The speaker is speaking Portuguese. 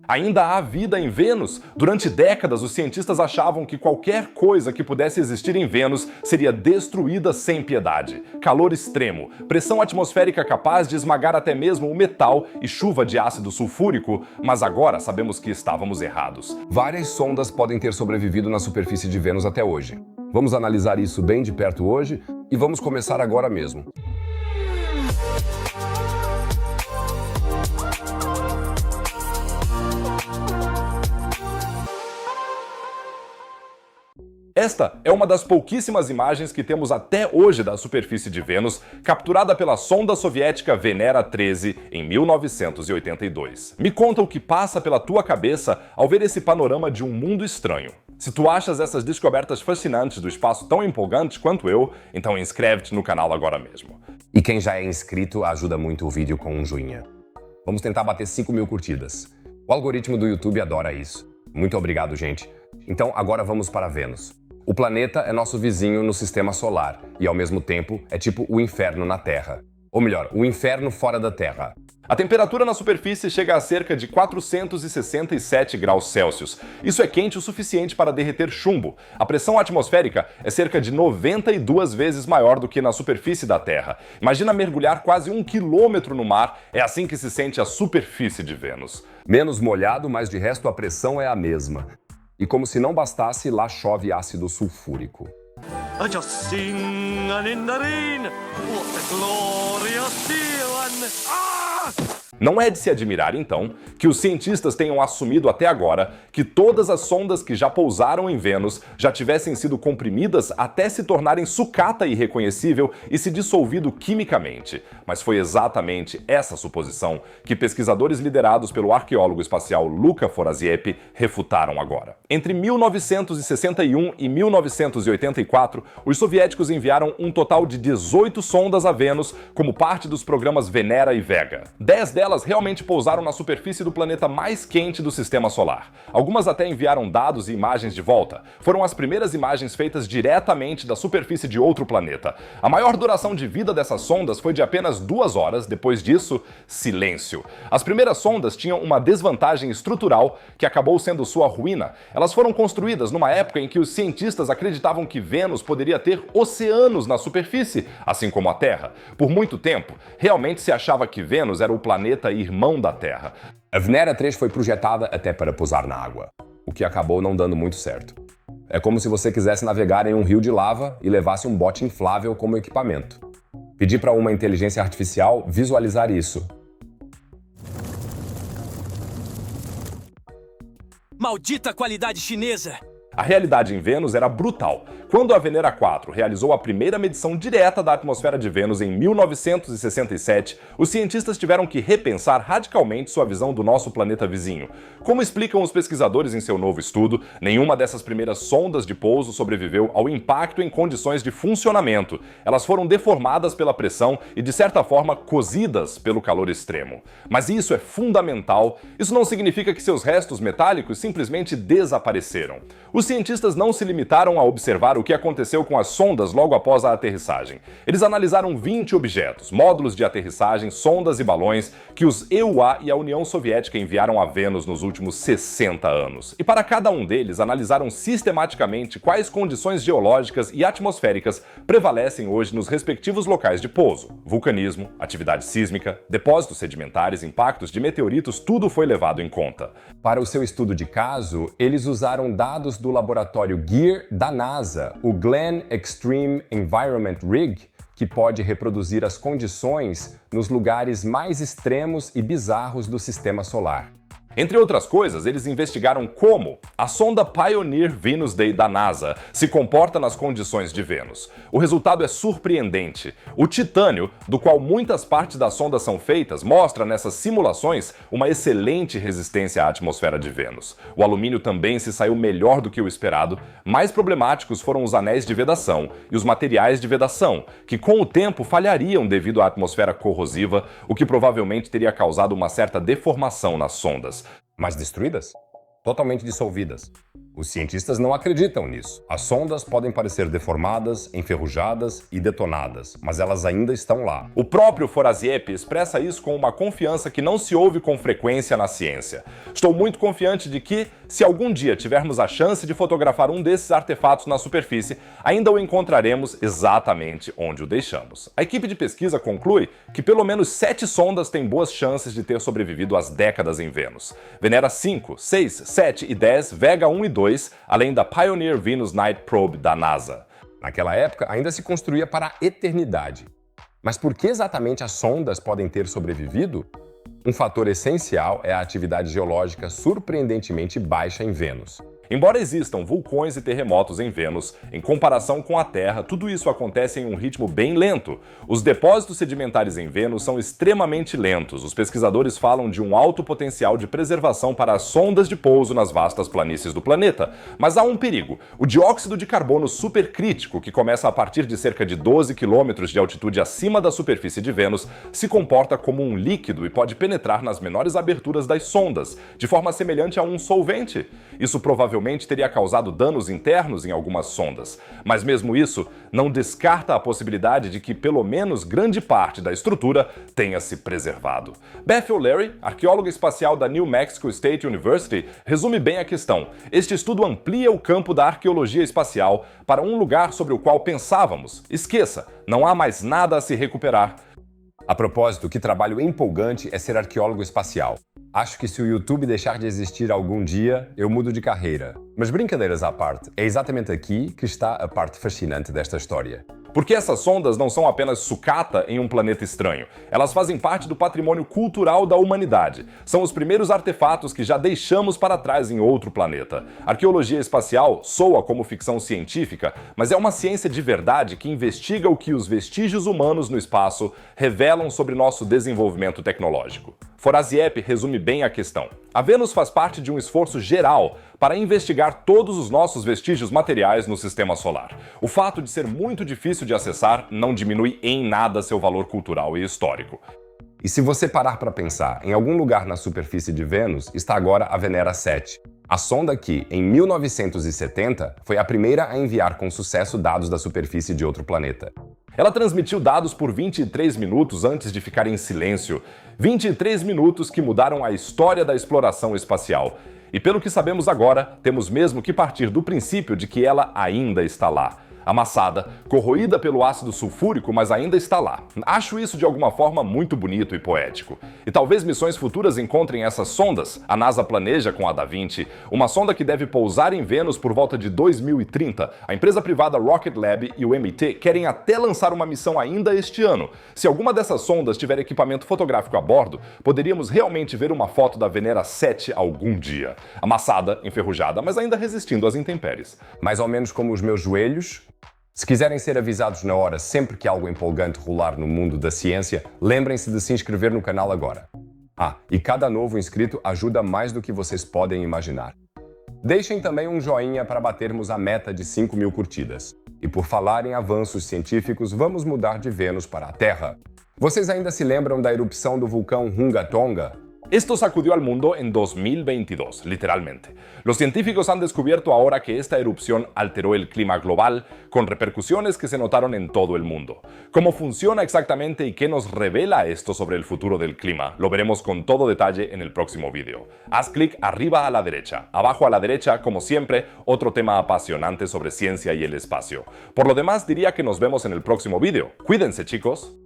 Ainda há vida em Vênus? Durante décadas, os cientistas achavam que qualquer coisa que pudesse existir em Vênus seria destruída sem piedade. Calor extremo, pressão atmosférica capaz de esmagar até mesmo o metal e chuva de ácido sulfúrico, mas agora sabemos que estávamos errados. Várias sondas podem ter sobrevivido na superfície de Vênus até hoje. Vamos analisar isso bem de perto hoje e vamos começar agora mesmo. Esta é uma das pouquíssimas imagens que temos até hoje da superfície de Vênus, capturada pela sonda soviética Venera 13 em 1982. Me conta o que passa pela tua cabeça ao ver esse panorama de um mundo estranho. Se tu achas essas descobertas fascinantes do espaço tão empolgantes quanto eu, então inscreve-te no canal agora mesmo. E quem já é inscrito ajuda muito o vídeo com um joinha. Vamos tentar bater 5.000 curtidas. O algoritmo do YouTube adora isso. Muito obrigado, gente. Então agora vamos para Vênus. O planeta é nosso vizinho no sistema solar e, ao mesmo tempo, é tipo o inferno na Terra. Ou melhor, o inferno fora da Terra. A temperatura na superfície chega a cerca de 467 graus Celsius. Isso é quente o suficiente para derreter chumbo. A pressão atmosférica é cerca de 92 vezes maior do que na superfície da Terra. Imagina mergulhar quase 1 quilômetro no mar, é assim que se sente a superfície de Vênus. Menos molhado, mas de resto a pressão é a mesma. E como se não bastasse, lá chove ácido sulfúrico. I just sing in the rain, what a glorious feeling. Não é de se admirar, então, que os cientistas tenham assumido até agora que todas as sondas que já pousaram em Vênus já tivessem sido comprimidas até se tornarem sucata irreconhecível e se dissolvido quimicamente. Mas foi exatamente essa suposição que pesquisadores liderados pelo arqueólogo espacial Luca Forasiepe refutaram agora. Entre 1961 e 1984, os soviéticos enviaram um total de 18 sondas a Vênus como parte dos programas Venera e Vega. 10 delas realmente pousaram na superfície do planeta mais quente do sistema solar. Algumas até enviaram dados e imagens de volta. Foram as primeiras imagens feitas diretamente da superfície de outro planeta. A maior duração de vida dessas sondas foi de apenas 2 horas. Depois disso, silêncio. As primeiras sondas tinham uma desvantagem estrutural que acabou sendo sua ruína. Elas foram construídas numa época em que os cientistas acreditavam que Vênus poderia ter oceanos na superfície, assim como a Terra. Por muito tempo, realmente se achava que Vênus era o planeta irmão da Terra. A Venera 3 foi projetada até para pousar na água, o que acabou não dando muito certo. É como se você quisesse navegar em um rio de lava e levasse um bote inflável como equipamento. Pedi para uma inteligência artificial visualizar isso. Maldita qualidade chinesa! A realidade em Vênus era brutal. Quando a Venera 4 realizou a primeira medição direta da atmosfera de Vênus em 1967, os cientistas tiveram que repensar radicalmente sua visão do nosso planeta vizinho. Como explicam os pesquisadores em seu novo estudo, nenhuma dessas primeiras sondas de pouso sobreviveu ao impacto em condições de funcionamento. Elas foram deformadas pela pressão e, de certa forma, cozidas pelo calor extremo. Mas isso é fundamental. Isso não significa que seus restos metálicos simplesmente desapareceram. Os cientistas não se limitaram a observar o que aconteceu com as sondas logo após a aterrissagem. Eles analisaram 20 objetos, módulos de aterrissagem, sondas e balões que os EUA e a União Soviética enviaram a Vênus nos últimos 60 anos. E para cada um deles, analisaram sistematicamente quais condições geológicas e atmosféricas prevalecem hoje nos respectivos locais de pouso. Vulcanismo, atividade sísmica, depósitos sedimentares, impactos de meteoritos, tudo foi levado em conta. Para o seu estudo de caso, eles usaram dados do laboratório GEAR da NASA, o Glenn Extreme Environment Rig, que pode reproduzir as condições nos lugares mais extremos e bizarros do sistema solar. Entre outras coisas, eles investigaram como a sonda Pioneer Venus Day da NASA se comporta nas condições de Vênus. O resultado é surpreendente. O titânio, do qual muitas partes da sonda são feitas, mostra nessas simulações uma excelente resistência à atmosfera de Vênus. O alumínio também se saiu melhor do que o esperado. Mais problemáticos foram os anéis de vedação e os materiais de vedação, que com o tempo falhariam devido à atmosfera corrosiva, o que provavelmente teria causado uma certa deformação nas sondas. Mas destruídas? Totalmente dissolvidas. Os cientistas não acreditam nisso. As sondas podem parecer deformadas, enferrujadas e detonadas, mas elas ainda estão lá. O próprio Forasiep expressa isso com uma confiança que não se ouve com frequência na ciência. Estou muito confiante de que, se algum dia tivermos a chance de fotografar um desses artefatos na superfície, ainda o encontraremos exatamente onde o deixamos. A equipe de pesquisa conclui que pelo menos 7 sondas têm boas chances de ter sobrevivido às décadas em Vênus. Venera 5, 6, 7 e 10, Vega 1 e 2, além da Pioneer Venus Night Probe da NASA. Naquela época, ainda se construía para a eternidade. Mas por que exatamente as sondas podem ter sobrevivido? Um fator essencial é a atividade geológica surpreendentemente baixa em Vênus. Embora existam vulcões e terremotos em Vênus, em comparação com a Terra, tudo isso acontece em um ritmo bem lento. Os depósitos sedimentares em Vênus são extremamente lentos. Os pesquisadores falam de um alto potencial de preservação para as sondas de pouso nas vastas planícies do planeta. Mas há um perigo: o dióxido de carbono supercrítico, que começa a partir de cerca de 12 km de altitude acima da superfície de Vênus, se comporta como um líquido e pode penetrar nas menores aberturas das sondas, de forma semelhante a um solvente. Isso provavelmente teria causado danos internos em algumas sondas. Mas mesmo isso não descarta a possibilidade de que pelo menos grande parte da estrutura tenha se preservado. Beth O'Leary, arqueóloga espacial da New Mexico State University, resume bem a questão. Este estudo amplia o campo da arqueologia espacial para um lugar sobre o qual pensávamos: esqueça, não há mais nada a se recuperar. A propósito, que trabalho empolgante é ser arqueólogo espacial. Acho que se o YouTube deixar de existir algum dia, eu mudo de carreira. Mas brincadeiras à parte, é exatamente aqui que está a parte fascinante desta história. Porque essas sondas não são apenas sucata em um planeta estranho. Elas fazem parte do patrimônio cultural da humanidade. São os primeiros artefatos que já deixamos para trás em outro planeta. Arqueologia espacial soa como ficção científica, mas é uma ciência de verdade que investiga o que os vestígios humanos no espaço revelam sobre nosso desenvolvimento tecnológico. Forasiep resume bem a questão. A Vênus faz parte de um esforço geral para investigar todos os nossos vestígios materiais no sistema solar. O fato de ser muito difícil de acessar não diminui em nada seu valor cultural e histórico. E se você parar para pensar, em algum lugar na superfície de Vênus está agora a Venera 7. A sonda que, em 1970, foi a primeira a enviar com sucesso dados da superfície de outro planeta. Ela transmitiu dados por 23 minutos antes de ficar em silêncio. 23 minutos que mudaram a história da exploração espacial. E pelo que sabemos agora, temos mesmo que partir do princípio de que ela ainda está lá. Amassada, corroída pelo ácido sulfúrico, mas ainda está lá. Acho isso de alguma forma muito bonito e poético. E talvez missões futuras encontrem essas sondas. A NASA planeja com a Da Vinci uma sonda que deve pousar em Vênus por volta de 2030. A empresa privada Rocket Lab e o MIT querem até lançar uma missão ainda este ano. Se alguma dessas sondas tiver equipamento fotográfico a bordo, poderíamos realmente ver uma foto da Venera 7 algum dia. Amassada, enferrujada, mas ainda resistindo às intempéries. Mais ou menos como os meus joelhos. Se quiserem ser avisados na hora sempre que algo empolgante rolar no mundo da ciência, lembrem-se de se inscrever no canal agora. E cada novo inscrito ajuda mais do que vocês podem imaginar. Deixem também um joinha para batermos a meta de 5.000 curtidas. E por falar em avanços científicos, vamos mudar de Vênus para a Terra. Vocês ainda se lembram da erupção do vulcão Hunga Tonga? Esto sacudió al mundo en 2022, literalmente. Los científicos han descubierto ahora que esta erupción alteró el clima global, con repercusiones que se notaron en todo el mundo. ¿Cómo funciona exactamente y qué nos revela esto sobre el futuro del clima? Lo veremos con todo detalle en el próximo vídeo. Haz clic arriba a la derecha. Abajo a la derecha, como siempre, otro tema apasionante sobre ciencia y el espacio. Por lo demás, diría que nos vemos en el próximo vídeo. Cuídense, chicos.